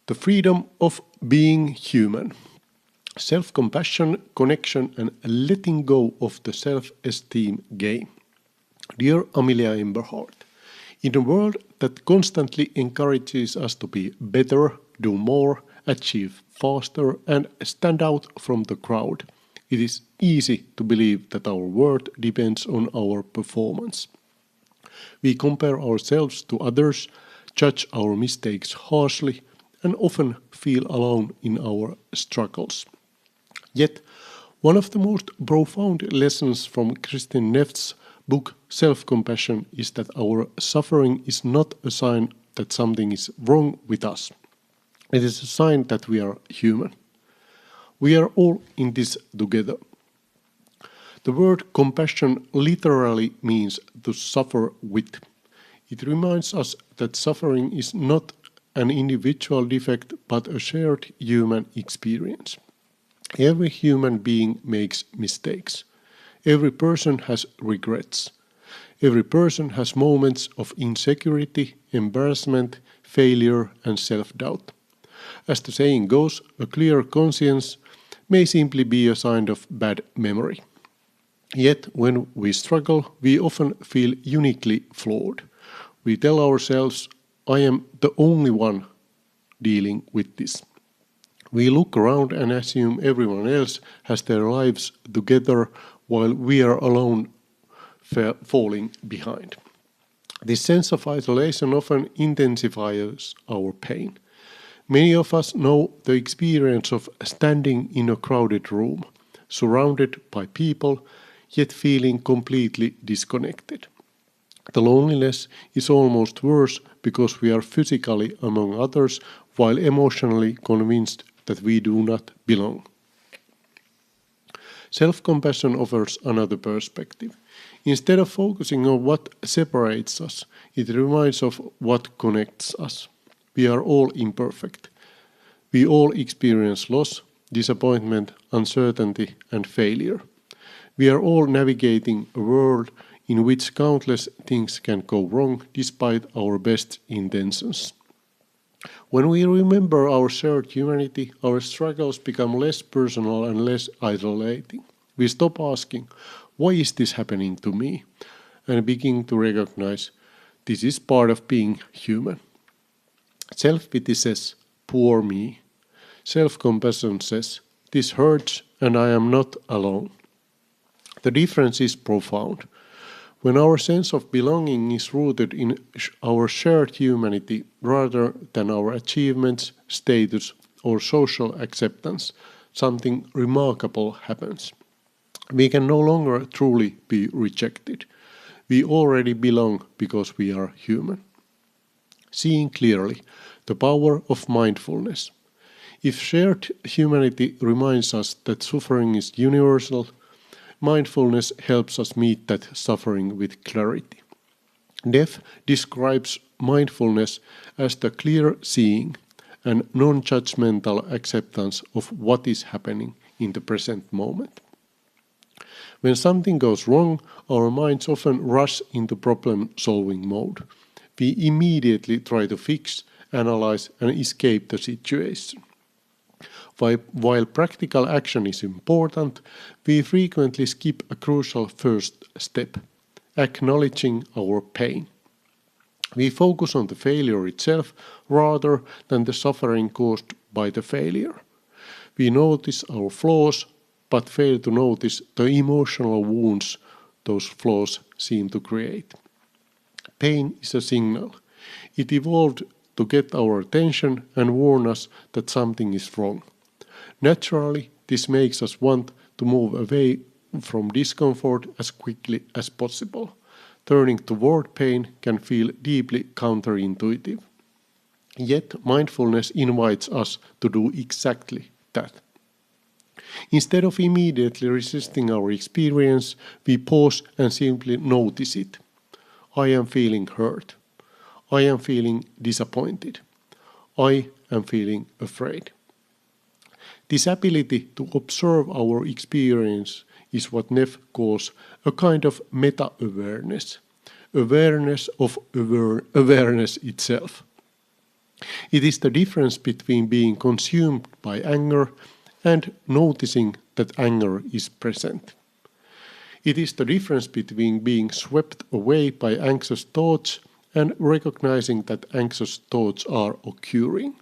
The freedom of being human. Self-compassion, connection, and letting go of the self-esteem game. Dear Amelia Emberhart, in a world that constantly encourages us to be better, do more, achieve faster, and stand out from the crowd, it is easy to believe that our worth depends on our performance. We compare ourselves to others, judge our mistakes harshly, and often feel alone in our struggles. Yet, one of the most profound lessons from Kristin Neff's book Self-Compassion is that our suffering is not a sign that something is wrong with us. It is a sign that we are human. We are all in this together. The word compassion literally means to suffer with. It reminds us that suffering is not an individual defect but a shared human experience. Every human being makes mistakes. Every person has regrets. Every person has moments of insecurity, embarrassment, failure, and self-doubt. As the saying goes, a clear conscience may simply be a sign of bad memory. Yet, when we struggle, we often feel uniquely flawed. We tell ourselves, I am the only one dealing with this. We look around and assume everyone else has their lives together while we are alone falling behind. This sense of isolation often intensifies our pain. Many of us know the experience of standing in a crowded room, surrounded by people, yet feeling completely disconnected. The loneliness is almost worse because we are physically among others while emotionally convinced that we do not belong. Self-compassion offers another perspective. Instead of focusing on what separates us, it reminds of what connects us. We are all imperfect. We all experience loss, disappointment, uncertainty, and failure. We are all navigating a world in which countless things can go wrong despite our best intentions. When we remember our shared humanity, our struggles become less personal and less isolating. We stop asking, why is this happening to me? And begin to recognize, this is part of being human. Self-pity says, poor me. Self-compassion says, this hurts and I am not alone. The difference is profound. When our sense of belonging is rooted in our shared humanity rather than our achievements, status, or social acceptance, something remarkable happens. We can no longer truly be rejected. We already belong because we are human. Seeing clearly, the power of mindfulness. If shared humanity reminds us that suffering is universal, mindfulness helps us meet that suffering with clarity. Neff describes mindfulness as the clear seeing and non-judgmental acceptance of what is happening in the present moment. When something goes wrong, our minds often rush into problem-solving mode. We immediately try to fix, analyze, and escape the situation. While practical action is important, we frequently skip a crucial first step, acknowledging our pain. We focus on the failure itself rather than the suffering caused by the failure. We notice our flaws, but fail to notice the emotional wounds those flaws seem to create. Pain is a signal. It evolved to get our attention and warn us that something is wrong. Naturally, this makes us want to move away from discomfort as quickly as possible. Turning toward pain can feel deeply counterintuitive. Yet, mindfulness invites us to do exactly that. Instead of immediately resisting our experience, we pause and simply notice it. I am feeling hurt. I am feeling disappointed. I am feeling afraid. This ability to observe our experience is what Neff calls a kind of meta-awareness, awareness of awareness itself. It is the difference between being consumed by anger and noticing that anger is present. It is the difference between being swept away by anxious thoughts and recognizing that anxious thoughts are occurring.